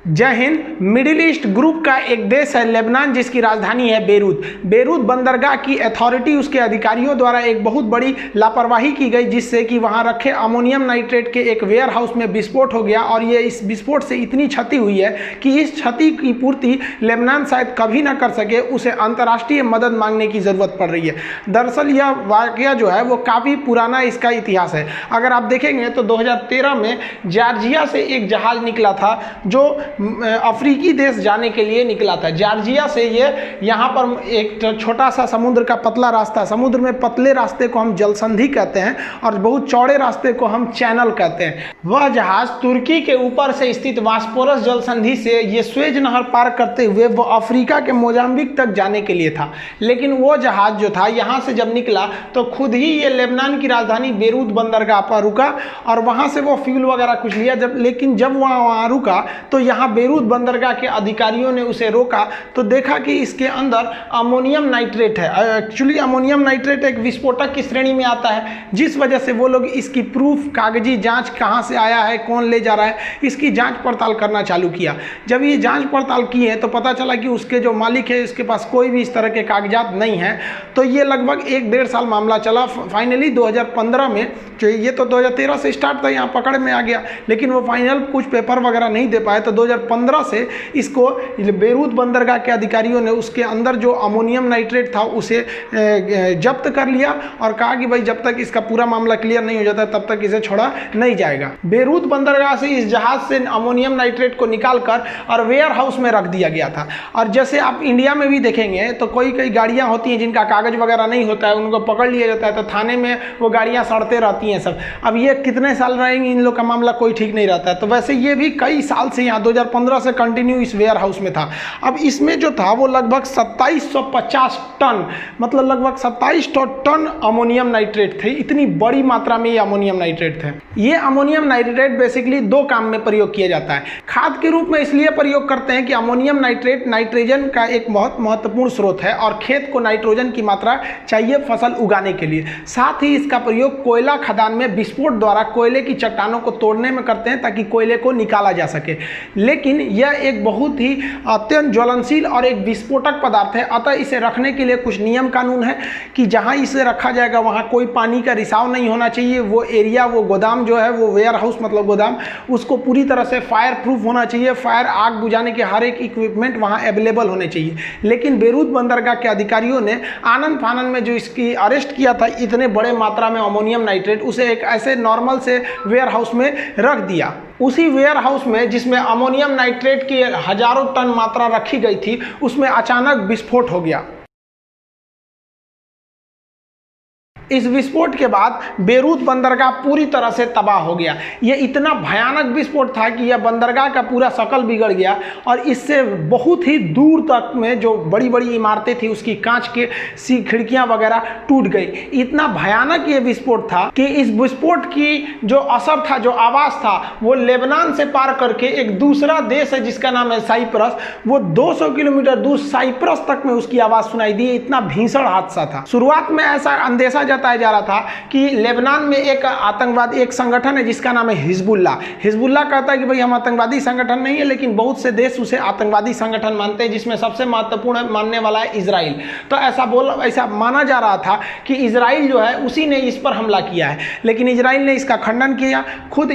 जय Hind. Middle east group का एक देश है लेबनान, जिसकी राजधानी है बेरूत। बेरूत बंदरगाह की अथॉरिटी, उसके अधिकारियों द्वारा एक बहुत बड़ी लापरवाही की गई, जिससे कि वहां रखे अमोनियम नाइट्रेट के एक वेयर हाउस में विस्फोट हो गया और ये इस विस्फोट से इतनी क्षति हुई है कि इस क्षति की पूर्ति लेबनान शायद कभी ना कर सके, उसे अंतर्राष्ट्रीय मदद मांगने की ज़रूरत पड़ रही है। दरअसल यह वाकया जो है वो काफ़ी पुराना इसका इतिहास है। अगर आप देखेंगे तो 2013 में जॉर्जिया से एक जहाज़ निकला था जो अफ्रीकी देश जाने के लिए निकला था। जॉर्जिया से ये यहाँ पर एक छोटा सा समुद्र का पतला रास्ता, समुद्र में पतले रास्ते को हम जलसंधि कहते हैं और बहुत चौड़े रास्ते को हम चैनल कहते हैं। वह जहाज तुर्की के ऊपर से स्थित बॉस्फोरस जलसंधि से ये स्वेज नहर पार करते हुए वो अफ्रीका के मोजाम्बिक तक जाने के लिए था। लेकिन वो जहाज जो था यहाँ से जब निकला तो खुद ही ये लेबनान की राजधानी बेरूत बंदरगाह पर रुका और वहाँ से वो फ्यूल वगैरह कुछ लिया। लेकिन जब वहाँ रुका तो यहाँ बेरूत बंदरगाह के अधिकारियों ने उसे रोका तो देखा कि इसके अंदर अमोनियम नाइट्रेट है। एक्चुअली अमोनियम नाइट्रेट एक विस्फोटक की श्रेणी में आता है, जिस वजह से वो लोग इसकी प्रूफ, कागजी जांच कहाँ से आया है, कौन ले जा रहा है, इसकी जांच पड़ताल करना चालू किया। जब ये जांच पड़ताल की है तो पता चला कि उसके जो मालिक है इसके पास कोई भी इस तरह के कागजात नहीं है। तो ये लगभग 1-1.5 साल मामला चला। फाइनली 2015 में, ये तो 2013 से स्टार्ट था, यहाँ पकड़ में आ गया, लेकिन वो फाइनल कुछ पेपर वगैरह नहीं दे पाए। तो 2015 से इसको बेरूत बंदरगाह के अधिकारियों ने उसके अंदर जो अमोनियम नाइट्रेट था उसे जब्त कर लिया और कहा कि भाई जब तक इसका पूरा मामला क्लियर नहीं हो जाता तब तक इसे छोड़ा नहीं जाएगा। बेरूत बंदरगाह से इस जहाज से अमोनियम नाइट्रेट को निकालकर और वेयर हाउस में रख दिया गया था। और जैसे आप इंडिया में भी देखेंगे तो कई गाड़ियां होती हैं जिनका कागज वगैरह नहीं होता है, उनको पकड़ लिया जाता है तो थाने में वो गाड़ियां सड़ते रहती हैं सब। अब ये कितने साल रहेंगी, इन लोग का मामला कोई ठीक नहीं रहता है। तो वैसे ये भी कई साल से यहाँ 2015 से कंटिन्यू इस वेयर हाउस में था। अब इसमें जो था वो लगभग 2750 टन, मतलब लगभग 27 टन अमोनियम नाइट्रेट थे। इतनी बड़ी मात्रा में ये अमोनियम नाइट्रेट थे। ये अमोनियम नाइट्रेट बेसिकली 2 काम में प्रयोग किया जाता है। खाद के रूप में इसलिए प्रयोग करते हैं कि अमोनियम नाइट्रेट नाइट्रोजन का एक बहुत महत्वपूर्ण स्रोत है और खेत को नाइट्रोजन की मात्रा चाहिए फसल उगाने के लिए। साथ ही इसका प्रयोग कोयला खदान में विस्फोट द्वारा कोयले की चट्टानों को तोड़ने में करते हैं ताकि कोयले को निकाला जा सके। लेकिन यह एक बहुत ही अत्यंत ज्वलनशील और एक विस्फोटक पदार्थ है, अतः इसे रखने के लिए कुछ नियम कानून है कि जहां इसे रखा जाएगा वहां कोई पानी का रिसाव नहीं होना चाहिए। वो एरिया, वो गोदाम जो है, वो वेयर हाउस मतलब गोदाम, उसको पूरी तरह से फायर प्रूफ होना चाहिए। फायर, आग बुझाने के हर एक इक्विपमेंट वहां अवेलेबल होने चाहिए। लेकिन बेरूत बंदरगाह के अधिकारियों ने आनंद फानन में जो इसकी अरेस्ट किया था इतने बड़े मात्रा में अमोनियम नाइट्रेट, उसे एक ऐसे नॉर्मल से वेयर हाउस में रख दिया। उसी वेयर हाउस में जिसमें अमोनियम नाइट्रेट की हजारों टन मात्रा रखी गई थी, उसमें अचानक विस्फोट हो गया। इस विस्फोट के बाद बेरूत बंदरगाह पूरी तरह से तबाह हो गया। यह इतना भयानक विस्फोट था कि यह बंदरगाह का पूरा शकल बिगड़ गया और इससे बहुत ही दूर तक में जो बड़ी बड़ी इमारतें थी उसकी कांच के खिड़कियां वगैरह टूट गई। इतना भयानक ये विस्फोट था कि इस विस्फोट की जो असर था, जो आवाज़ था, वो लेबनान से पार करके एक दूसरा देश है जिसका नाम है साइप्रस, वो 200 किलोमीटर दूर साइप्रस तक में उसकी आवाज़ सुनाई दी। इतना भीषण हादसा था। शुरुआत में ऐसा अंदेशा बताया जा रहा था कि लेबनान में एक आतंकवादी, एक संगठन है जिसका नाम है हिजबुल्लाह। हिजबुल्लाह कहता है कि भाई हम आतंकवादी संगठन नहीं है, लेकिन बहुत से देश उसे आतंकवादी संगठन मानते हैं, जिसमें सबसे महत्वपूर्ण मानने वाला है इजराइल। तो ऐसा माना जा रहा था कि इजराइल जो है उसी ने इस पर हमला किया है, लेकिन इजराइल ने इसका खंडन किया। खुद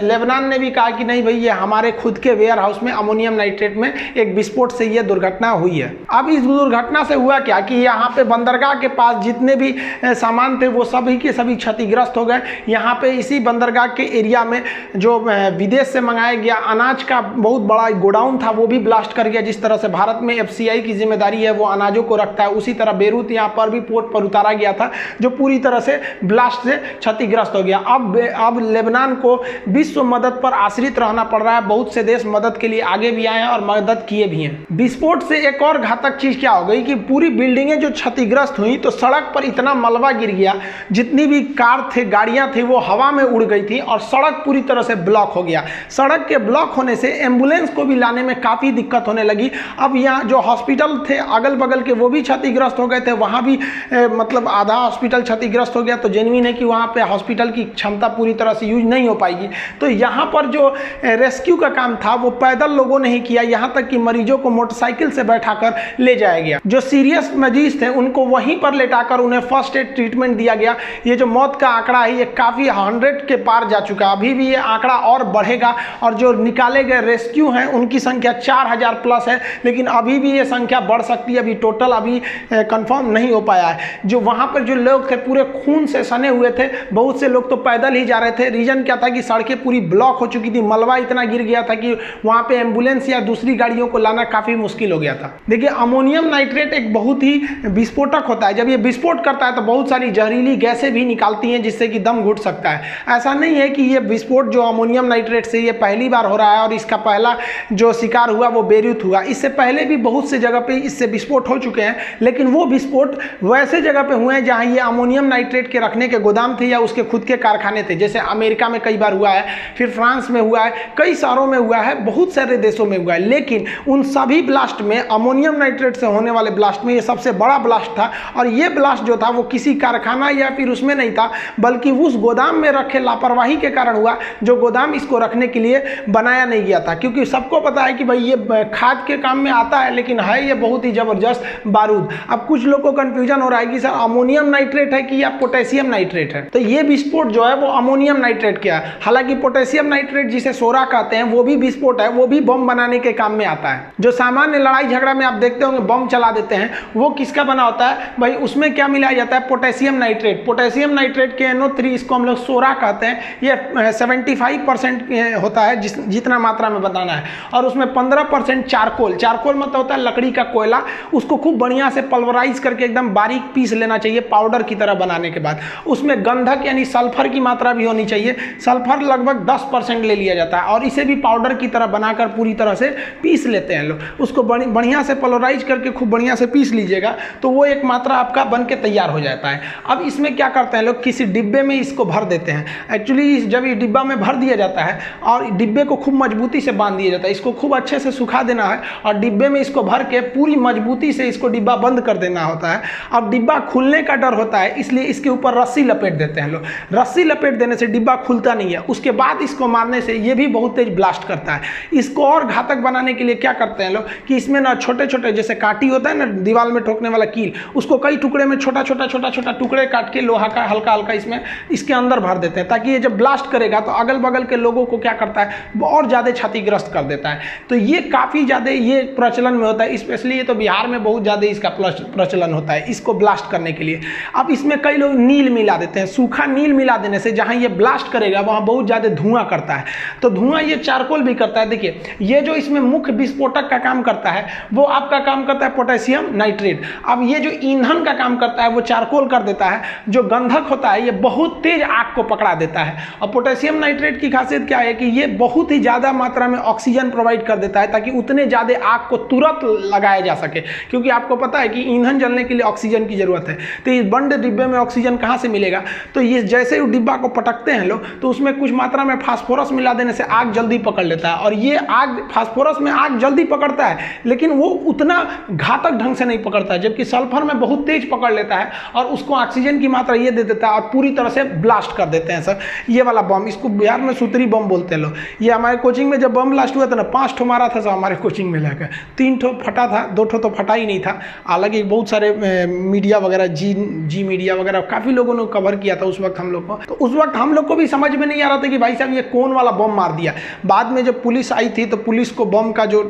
लेबनान ने भी कहा कि नहीं भाई, ये हमारे खुद के वेयर हाउस में अमोनियम नाइट्रेट में एक विस्फोट से यह दुर्घटना हुई है। अब इस दुर्घटना से हुआ क्या कि यहाँ पे बंदरगाह के पास जितने भी सामान थे वो सभी के सभी क्षतिग्रस्त हो गए। यहाँ पे इसी बंदरगाह के एरिया में जो विदेश से मंगाया गया अनाज का बहुत बड़ा गोडाउन था वो भी ब्लास्ट कर गया। जिस तरह से भारत में FCI की जिम्मेदारी है वो अनाजों को रखता है, उसी तरह बेरूत यहाँ पर भी पोर्ट पर उतारा गया था जो पूरी तरह से ब्लास्ट से क्षतिग्रस्त हो गया। अब लेबनान को विश्व मदद पर आश्रित रहना पड़ रहा है। बहुत से देश मदद के लिए आगे भी आए हैं और मदद किए भी हैं। विस्फोट से एक और घातक चीज क्या हो गई कि पूरी बिल्डिंगें जो क्षतिग्रस्त हुई तो सड़क पर इतना मलबा गिर गया, जितनी भी कार थे, गाड़ियां थी, वो हवा में उड़ गई थी और सड़क पूरी तरह से ब्लॉक हो गया। सड़क के ब्लॉक होने से एम्बुलेंस को भी लाने में काफ़ी दिक्कत होने लगी। अब यहाँ जो हॉस्पिटल थे अगल बगल के वो भी क्षतिग्रस्त हो गए थे, वहाँ भी मतलब आधा हॉस्पिटल क्षतिग्रस्त हो गया। तो जेन्युइन है कि वहाँ पे हॉस्पिटल की क्षमता पूरी तरह से यूज नहीं हो पाएगी। तो यहाँ पर जो रेस्क्यू का काम था वो पैदल लोगों ने ही किया, यहाँ तक कि मरीजों को मोटरसाइकिल से बैठाकर ले जाया गया। जो सीरियस मरीज थे उनको वहीं पर लेटाकर उन्हें फर्स्ट एड ट्रीटमेंट दिया गया। ये जो मौत का आंकड़ा है ये काफ़ी 100 के पार जा चुका है, अभी भी ये आंकड़ा और बढ़ेगा। और जो निकाले गए रेस्क्यू हैं उनकी संख्या 4000 प्लस है, लेकिन अभी भी ये संख्या बढ़ सकती है, अभी टोटल अभी कंफर्म नहीं हो पाया है। जो वहाँ पर जो लोग थे पूरे खून से सने हुए थे, बहुत से लोग तो पैदल ही जा रहे थे। रीजन क्या था कि सड़कें पूरी ब्लॉक हो चुकी थी, मलबा इतना गिर गया था कि वहाँ पे एम्बुलेंस या दूसरी गाड़ियों को लाना काफ़ी मुश्किल हो गया था। देखिए, अमोनियम नाइट्रेट एक बहुत ही विस्फोटक होता है। जब ये विस्फोट करता है तो बहुत सारी जहरीली गैसें भी निकालती हैं जिससे कि दम घुट सकता है। ऐसा नहीं है कि ये विस्फोट जो अमोनियम नाइट्रेट से ये पहली बार हो रहा है और इसका पहला जो शिकार हुआ वो बेरूत हुआ। इससे पहले भी बहुत से जगह पे इससे विस्फोट हो चुके हैं, लेकिन वो विस्फोट वैसे जगह पे हुए हैं जहां ये अमोनियम नाइट्रेट के रखने के गोदाम थे या उसके खुद के कारखाने थे। जैसे अमेरिका में कई बार हुआ है, फिर फ्रांस में हुआ है, कई शहरों में हुआ है, बहुत सारे देशों में हुआ है। लेकिन उन सभी ब्लास्ट में, अमोनियम नाइट्रेट से होने वाले ब्लास्ट में, ये सबसे बड़ा ब्लास्ट था। और ये ब्लास्ट जो था वो किसी कारखाना या फिर उसमें नहीं था, बल्कि उस गोदाम में रखे लापरवाही के कारण हुआ, जो गोदाम इसको रखने के लिए बनाया नहीं गया था। क्योंकि सबको पता है कि भाई ये खाद के काम में आता है, लेकिन है ये बहुत ही जबरदस्त बारूद। अब कुछ लोग को कंफ्यूजन हो रहा है कि सर अमोनियम नाइट्रेट है कि या पोटेशियम नाइट्रेट है। तो ये विस्फोट जो है वो अमोनियम नाइट्रेट का है। हालांकि पोटेशियम नाइट्रेट जिसे सोरा कहते हैं वो भी विस्फोट है, वो भी बम बनाने के काम में आता है। जो सामान्य लड़ाई झगड़ा में आप देखते होंगे बम चला देते हैं, वो किसका बना होता है भाई? उसमें क्या मिलाया जाता है? Potassium nitrate. पोटेशियम नाइट्रेट के NO3, इसको हम लोग सोरा कहते हैं। ये 75% होता है जितना मात्रा में बनाना है, और उसमें 15% चारकोल। चारकोल मतलब होता है लकड़ी का कोयला। उसको खूब बढ़िया से पल्वराइज करके एकदम बारीक पीस लेना चाहिए पाउडर की तरह बनाने के बाद। उसमें गंधक यानी सल्फर की मात्रा भी होनी चाहिए। सल्फर लगभग 10% ले लिया जाता है और इसे भी पाउडर की तरह बनाकर पूरी तरह से पीस लेते हैं लोग। उसको बढ़िया से पल्वराइज करके खूब बढ़िया से पीस लीजिएगा तो वो एक मात्रा आपका बन के तैयार हो जाता है। अब इसमें क्या करते हैं लोग, किसी डिब्बे में इसको भर देते हैं। एक्चुअली जब ये डिब्बा में भर दिया जाता है और डिब्बे को खूब मजबूती से बांध दिया जाता है, इसको खूब अच्छे से सुखा देना है और डिब्बे में इसको भर के पूरी मजबूती से इसको डिब्बा बंद कर देना होता है। अब डिब्बा खुलने का डर होता है, इसलिए इसके ऊपर रस्सी लपेट देते हैं लोग। रस्सी लपेट देने से डिब्बा खुलता नहीं है। उसके बाद इसको मारने से ये भी बहुत तेज ब्लास्ट करता है। इसको और घातक बनाने के लिए क्या करते हैं लोग कि इसमें ना छोटे छोटे, जैसे कांटी होता है ना दीवार में ठोकने वाला कील, उसको कई टुकड़े में छोटा छोटा टुकड़े काट के लोहा का हल्का हल्का इसमें इसके अंदर भर देते हैं, ताकि ये जब ब्लास्ट करेगा तो अगल बगल के लोगों को क्या करता है और ज़्यादा क्षतिग्रस्त कर देता है। तो ये काफ़ी ज़्यादा ये प्रचलन में होता है, स्पेशली ये तो बिहार में बहुत ज़्यादा इसका प्रचलन होता है इसको ब्लास्ट करने के लिए। अब इसमें कई लोग नील मिला देते हैं। सूखा नील मिला देने से जहाँ ये ब्लास्ट करेगा वहाँ बहुत ज़्यादा धुआं करता है। तो धुआं ये चारकोल भी करता है। देखिए, ये जो इसमें मुख्य विस्फोटक का काम करता है वो आपका काम करता है पोटेशियम नाइट्रेट। अब ये जो ईंधन का काम करता है वो चारकोल कर देता है। जो गंधक होता है ये बहुत तेज आग को पकड़ा देता है। और पोटेशियम नाइट्रेट की खासियत क्या है कि ये बहुत ही ज़्यादा मात्रा में ऑक्सीजन प्रोवाइड कर देता है, ताकि उतने ज़्यादा आग को तुरंत लगाया जा सके। क्योंकि आपको पता है कि ईंधन जलने के लिए ऑक्सीजन की जरूरत है। तो इस बंद डिब्बे में ऑक्सीजन कहाँ से मिलेगा? तो ये जैसे ही डिब्बा को पटकते हैं लोग तो उसमें कुछ मात्रा में फास्फोरस मिला देने से आग जल्दी पकड़ लेता है। और ये आग, फास्फोरस में आग जल्दी पकड़ता है, लेकिन वो उतना घातक ढंग से नहीं पकड़ता है, जबकि सल्फर में बहुत तेज पकड़ लेता है और उसको ऑक्सीजन की मात्रा ये दे देता है और पूरी तरह से ब्लास्ट कर देते हैं सर। ये वाला बम, इसको बिहार में सुतरी बम बोलते हैं लोग। ये हमारे कोचिंग में जब बम ब्लास्ट हुआ था ना, 5 ठो मारा था सब हमारे कोचिंग में लेकर। 3 ठो फटा था, 2 ठो तो फटा ही नहीं था। हालांकि बहुत सारे मीडिया वगैरह, जी मीडिया वगैरह काफ़ी लोगों ने कवर किया था उस वक्त हम लोग को। तो उस वक्त हम लोग को भी समझ में नहीं आ रहा था कि भाई साहब ये कौन वाला बम मार दिया। बाद में जब पुलिस आई थी तो पुलिस को बम का जो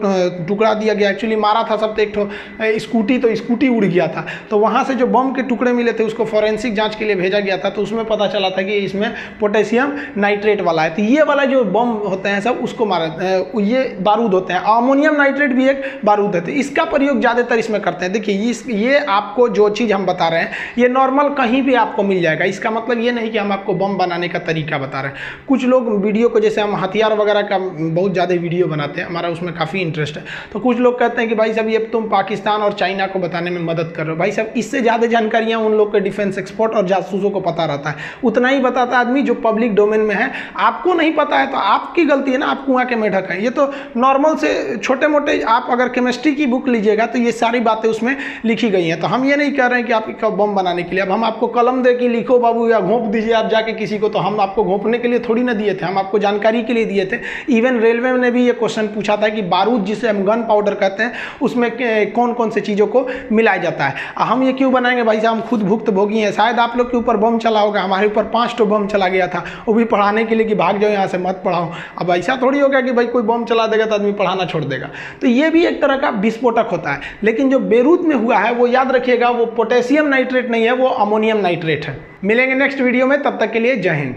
टुकड़ा दिया गया, एक्चुअली मारा था सब तो एक ठो स्कूटी, तो स्कूटी उड़ गया था। तो वहाँ से जो बम के टुकड़े मिले थे उसको फॉरेंसिक जांच के लिए भेजा गया था। तो उसमें पता चला था कि इसमें पोटेशियम नाइट्रेट वाला है। तो ये वाला जो बम होते हैं सब उसको मारा, ये बारूद होते हैं। अमोनियम नाइट्रेट भी एक बारूद है। तो इसका प्रयोग ज़्यादातर इसमें करते हैं। देखिए, ये आपको जो चीज़ हम बता रहे हैं ये नॉर्मल कहीं भी आपको मिल जाएगा। इसका मतलब ये नहीं कि हम आपको बम बनाने का तरीका बता रहे हैं। कुछ लोग वीडियो को, जैसे हम हथियार वगैरह का बहुत ज़्यादा वीडियो बनाते हैं, हमारा उसमें काफ़ी इंटरेस्ट है, तो कुछ लोग कहते हैं कि भाई साहब ये तुम पाकिस्तान और चाइना को बताने में मदद कर रहे हो। भाई साहब इससे ज़्यादा जानकारियाँ उन लोग के डिफेंस एक्सपर्ट और जासूसों को पता रहता है, उतना ही बताता आदमी जो पब्लिक डोमेन में है। आपको नहीं पता है तो आपकी गलती है ना, आप कुआं के मेढक हैं। ये तो नॉर्मल से छोटे मोटे, आप अगर केमिस्ट्री की बुक लीजिएगा तो ये सारी बातें उसमें लिखी गई हैं। तो हम ये नहीं कह रहे हैं कि आप बम बनाने के लिए अब हम आपको कलम दे कि लिखो बाबू या घोंप दीजिए आप जाके किसी को, तो हम आपको घोंपने के लिए थोड़ी ना दिए थे, हम आपको जानकारी के लिए दिए थे। इवन रेलवे ने भी ये क्वेश्चन पूछा था कि बारूद जिसे हम गन पाउडर कहते हैं उसमें कौन कौन से चीज़ों को मिलाया जाता है। हम ये क्यों बनाएंगे भाई साहब, हम खुद भुक्तभोगी हैं। शायद आप लोग के ऊपर बम चला होगा, हमारे ऊपर 5 तो बम चला गया था, वो भी पढ़ाने के लिए कि भाग जाओ यहाँ से मत पढ़ाओ। अब ऐसा थोड़ी होगा कि भाई कोई बम चला देगा तो आदमी पढ़ाना छोड़ देगा। तो ये भी एक तरह का विस्फोटक होता है। लेकिन जो बेरूत में हुआ है वो याद रखिएगा, वो पोटेशियम नाइट्रेट नहीं है, वो अमोनियम नाइट्रेट है। मिलेंगे नेक्स्ट वीडियो में, तब तक के लिए जय हिंद।